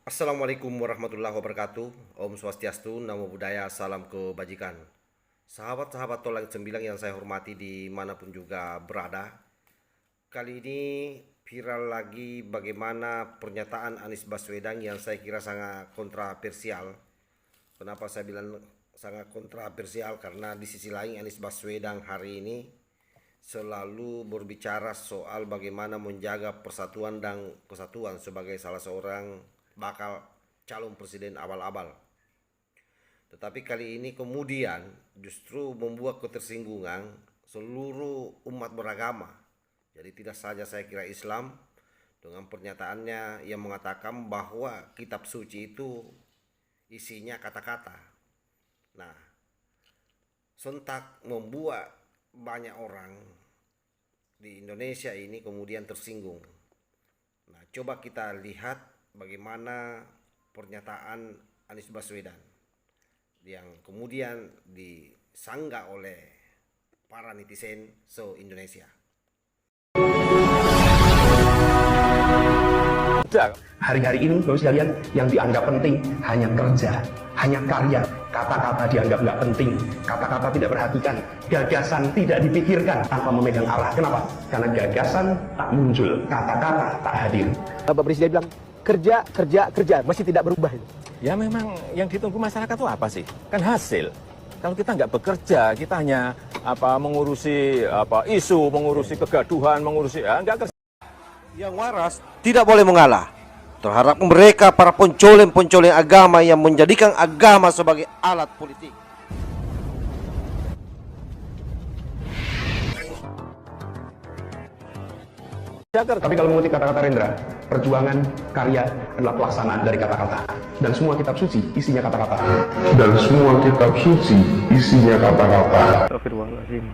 Assalamualaikum warahmatullahi wabarakatuh. Om Swastiastu, Namo Buddhaya, salam kebajikan. Sahabat-sahabat Tolak Sembilan yang saya hormati dimanapun juga berada. Kali ini viral lagi bagaimana pernyataan Anies Baswedan yang saya kira sangat kontroversial. Kenapa saya bilang sangat kontroversial? Karena di sisi lain Anies Baswedan hari ini selalu berbicara soal bagaimana menjaga persatuan dan kesatuan sebagai salah seorang bakal calon presiden abal-abal. Tetapi kali ini kemudian justru membuat ketersinggungan seluruh umat beragama. Jadi tidak saja saya kira Islam dengan pernyataannya yang mengatakan bahwa kitab suci itu isinya kata-kata. Nah, sontak membuat banyak orang di Indonesia ini kemudian tersinggung. Nah, coba kita lihat bagaimana pernyataan Anies Baswedan yang kemudian disanggah oleh para netizen se-Indonesia. Hari-hari ini, Bapak sekalian, yang dianggap penting hanya kerja, hanya karya. Kata-kata dianggap nggak penting, kata-kata tidak perhatikan, gagasan tidak dipikirkan tanpa memegang arah. Kenapa? Karena gagasan tak muncul, kata-kata tak hadir. Bapak Presiden bilang, kerja, kerja, kerja, masih tidak berubah itu. Ya memang yang ditunggu masyarakat itu apa sih? Kan hasil. Kalau kita nggak bekerja, kita hanya mengurusi isu, mengurusi kegaduhan, mengurusi nggak kerja. Yang waras tidak boleh mengalah terhadap mereka para pencoleng-pencoleng agama yang menjadikan agama sebagai alat politik. Tapi kalau mengutip kata-kata Rendra, perjuangan karya adalah pelaksanaan dari kata-kata. Dan semua kitab suci isinya kata-kata. Dan semua kitab suci isinya kata-kata. Astagfirullahaladzim.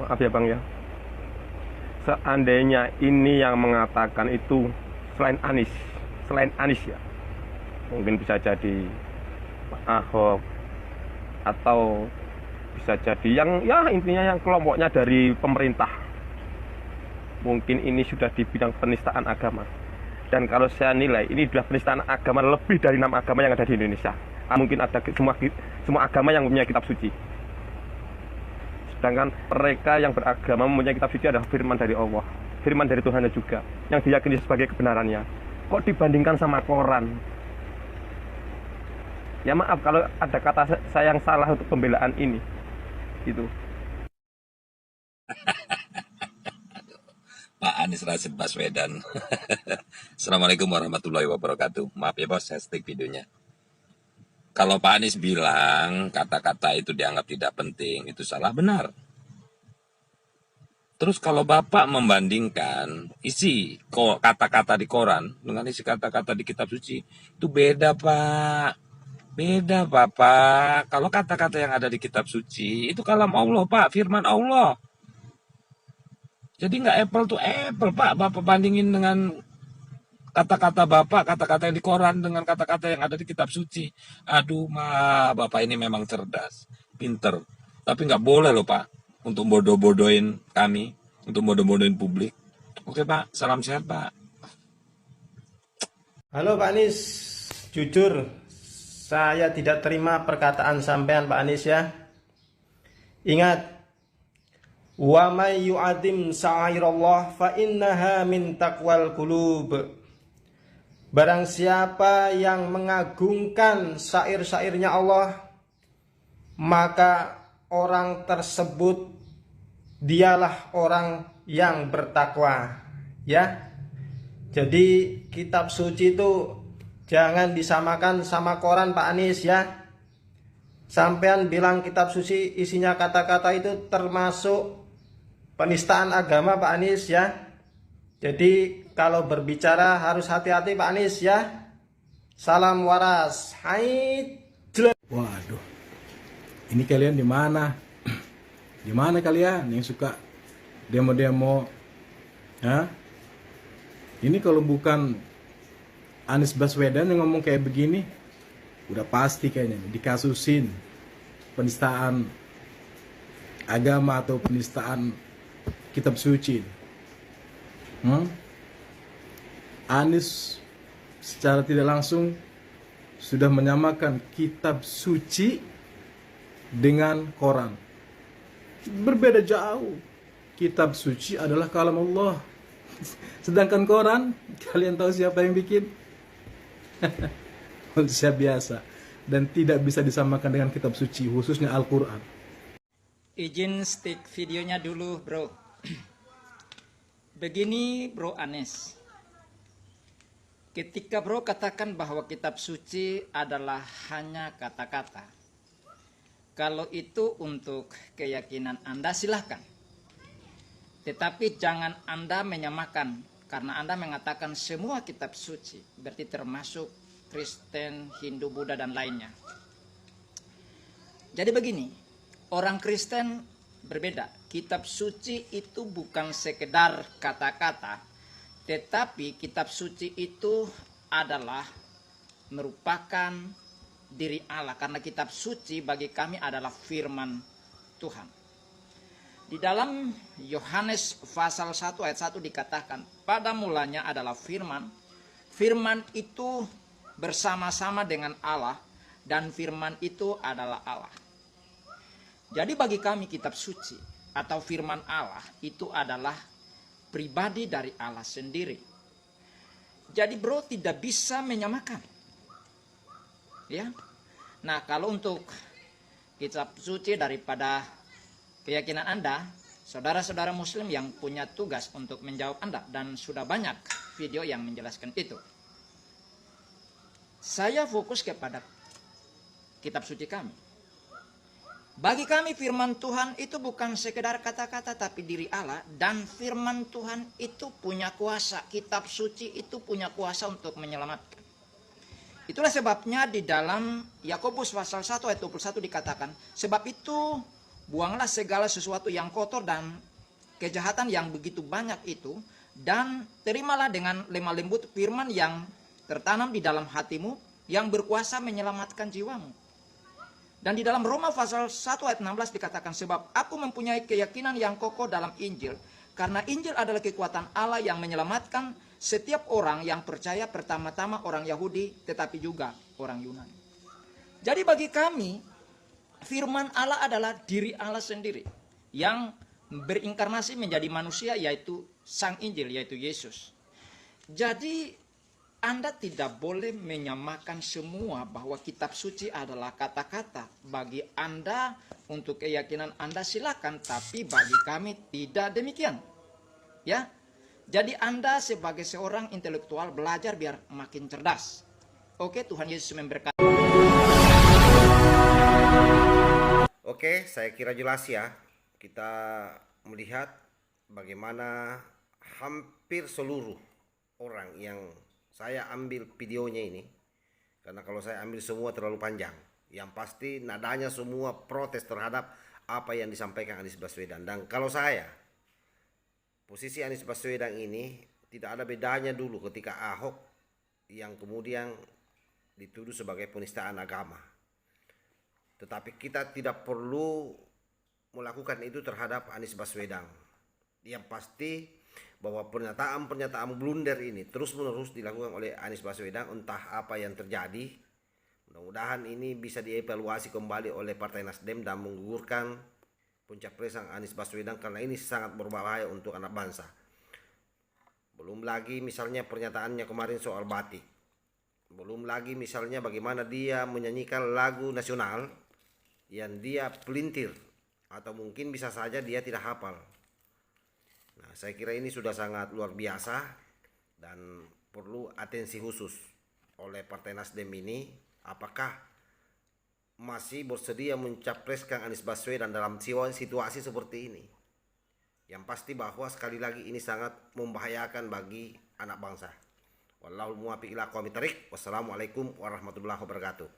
Maaf ya Bang ya. Seandainya ini yang mengatakan itu selain Anies ya, mungkin bisa jadi Pak Ahok atau bisa jadi yang ya intinya yang kelompoknya dari pemerintah. Mungkin ini sudah di bidang penistaan agama. Dan kalau saya nilai ini sudah penistaan agama lebih dari 6 agama yang ada di Indonesia. Mungkin ada semua agama yang mempunyai kitab suci. Sedangkan mereka yang beragama mempunyai kitab suci adalah firman dari Allah, firman dari Tuhan juga, yang diyakini sebagai kebenarannya. Kok dibandingkan sama koran? Ya maaf kalau ada kata saya yang salah untuk pembelaan ini. Gitu. Pak Anies Rashid Baswedan. Assalamualaikum warahmatullahi wabarakatuh. Maaf ya bos, saya stick videonya. Kalau Pak Anies bilang kata-kata itu dianggap tidak penting, itu salah benar. Terus kalau Bapak membandingkan isi kata-kata di koran dengan isi kata-kata di kitab suci, itu beda Pak. Beda Bapak. Kalau kata-kata yang ada di kitab suci, itu kalam Allah Pak, firman Allah. Jadi nggak apple to apple Pak, Bapak bandingin dengan kata-kata Bapak, kata-kata yang di koran dengan kata-kata yang ada di kitab suci. Aduh, Bapak ini memang cerdas, pinter. Tapi nggak boleh loh Pak, untuk bodoh-bodohin kami, untuk bodoh-bodohin publik. Oke Pak, salam sehat Pak. Halo Pak Anies, jujur saya tidak terima perkataan sampean Pak Anies ya. Ingat, wa may yu'adzim sya'airallah fa innaha min taqwal qulub. Barang siapa yang mengagungkan syair-syairnya Allah, maka orang tersebut dialah orang yang bertakwa. Ya. Jadi kitab suci itu jangan disamakan sama koran Pak Anies ya. Sampean bilang kitab suci isinya kata-kata itu termasuk penistaan agama Pak Anies ya. Jadi kalau berbicara harus hati-hati Pak Anies ya. Salam waras. Hai. Waduh. Ini kalian di mana? Di mana kalian yang suka demo-demo? Hah? Ini kalau bukan Anies Baswedan yang ngomong kayak begini, udah pasti kayaknya dikasusin penistaan agama atau penistaan kitab suci. Anies secara tidak langsung sudah menyamakan kitab suci dengan Quran. Berbeda jauh. Kitab suci adalah kalam Allah. Sedangkan Quran, kalian tahu siapa yang bikin? Manusia biasa. Dan tidak bisa disamakan dengan kitab suci, khususnya Al-Quran. Izin stick videonya dulu, bro. Begini, bro Anes. Ketika bro katakan bahwa kitab suci adalah hanya kata-kata, kalau itu untuk keyakinan Anda silahkan. Tetapi jangan Anda menyamakan, karena Anda mengatakan semua kitab suci, berarti termasuk Kristen, Hindu, Buddha, dan lainnya. Jadi begini, orang Kristen berbeda. Kitab suci itu bukan sekedar kata-kata, tetapi kitab suci itu adalah merupakan diri Allah. Karena kitab suci bagi kami adalah firman Tuhan. Di dalam Yohanes pasal 1 ayat 1 dikatakan, pada mulanya adalah firman. Firman itu bersama-sama dengan Allah, dan firman itu adalah Allah. Jadi bagi kami kitab suci atau firman Allah itu adalah pribadi dari Allah sendiri. Jadi bro tidak bisa menyamakan. Ya. Nah, kalau untuk kitab suci daripada keyakinan Anda, saudara-saudara muslim yang punya tugas untuk menjawab Anda, dan sudah banyak video yang menjelaskan itu. Saya fokus kepada kitab suci kami. Bagi kami firman Tuhan itu bukan sekedar kata-kata tapi diri Allah, dan firman Tuhan itu punya kuasa. Kitab suci itu punya kuasa untuk menyelamatkan. Itulah sebabnya di dalam Yakobus pasal 1 ayat 21 dikatakan, sebab itu buanglah segala sesuatu yang kotor dan kejahatan yang begitu banyak itu, dan terimalah dengan lemah lembut firman yang tertanam di dalam hatimu, yang berkuasa menyelamatkan jiwamu. Dan di dalam Roma pasal 1 ayat 16 dikatakan, sebab aku mempunyai keyakinan yang kokoh dalam Injil, karena Injil adalah kekuatan Allah yang menyelamatkan setiap orang yang percaya, pertama-tama orang Yahudi, tetapi juga orang Yunani. Jadi bagi kami, firman Allah adalah diri Allah sendiri, yang berinkarnasi menjadi manusia, yaitu Sang Injil, yaitu Yesus. Jadi Anda tidak boleh menyamakan semua bahwa kitab suci adalah kata-kata. Bagi Anda, untuk keyakinan Anda silakan, tapi bagi kami tidak demikian. Ya. Jadi Anda sebagai seorang intelektual belajar biar makin cerdas. Oke, Tuhan Yesus memberkati. Oke, saya kira jelas ya. Kita melihat bagaimana hampir seluruh orang yang saya ambil videonya ini, karena kalau saya ambil semua terlalu panjang. Yang pasti nadanya semua protes terhadap apa yang disampaikan Anies Baswedan. Dan kalau saya, posisi Anies Baswedan ini tidak ada bedanya dulu ketika Ahok yang kemudian dituduh sebagai penistaan agama. Tetapi kita tidak perlu melakukan itu terhadap Anies Baswedan. Yang pasti bahwa pernyataan-pernyataan blunder ini terus-menerus dilakukan oleh Anies Baswedan, entah apa yang terjadi. Mudah-mudahan ini bisa dievaluasi kembali oleh Partai Nasdem dan menggugurkan pencapresan Anies Baswedan, karena ini sangat berbahaya untuk anak bangsa. Belum lagi misalnya pernyataannya kemarin soal batik. Belum lagi misalnya bagaimana dia menyanyikan lagu nasional yang dia pelintir, atau mungkin bisa saja dia tidak hafal. Nah, saya kira ini sudah sangat luar biasa dan perlu atensi khusus oleh Partai Nasdem ini. Apakah masih bersedia mencapreskan Anies Baswedan dalam situasi seperti ini? Yang pasti bahwa sekali lagi ini sangat membahayakan bagi anak bangsa. Wallahul muwaffiq ila aqwamit thoriq. Wassalamualaikum warahmatullahi wabarakatuh.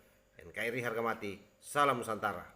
NKRI harga mati. Salam Nusantara.